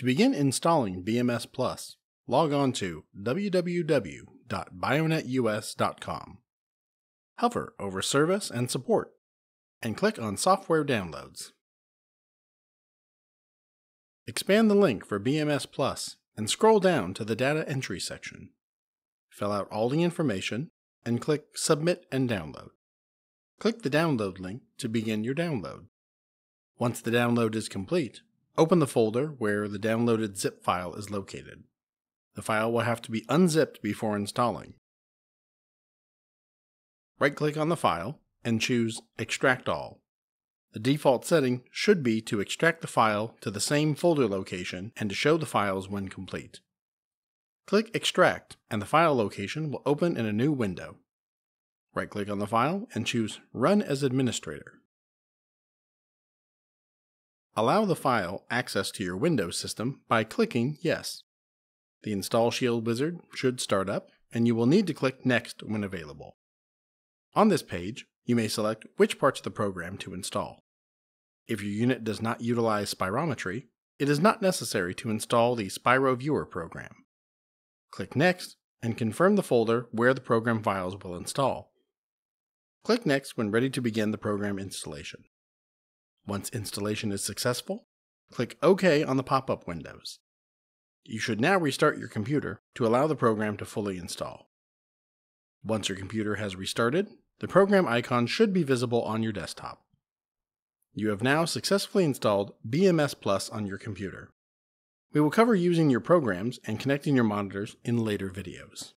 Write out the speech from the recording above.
To begin installing BMS Plus, log on to www.bionetus.com. Hover over Service and Support, and click on Software Downloads. Expand the link for BMS Plus and scroll down to the Data Entry section. Fill out all the information and click Submit and Download. Click the download link to begin your download. Once the download is complete, open the folder where the downloaded zip file is located. The file will have to be unzipped before installing. Right-click on the file and choose Extract All. The default setting should be to extract the file to the same folder location and to show the files when complete. Click Extract and the file location will open in a new window. Right-click on the file and choose Run as Administrator. Allow the file access to your Windows system by clicking Yes. The Install Shield wizard should start up, and you will need to click Next when available. On this page, you may select which parts of the program to install. If your unit does not utilize spirometry, it is not necessary to install the Spiro Viewer program. Click Next and confirm the folder where the program files will install. Click Next when ready to begin the program installation. Once installation is successful, click OK on the pop-up windows. You should now restart your computer to allow the program to fully install. Once your computer has restarted, the program icon should be visible on your desktop. You have now successfully installed BMS Plus on your computer. We will cover using your programs and connecting your monitors in later videos.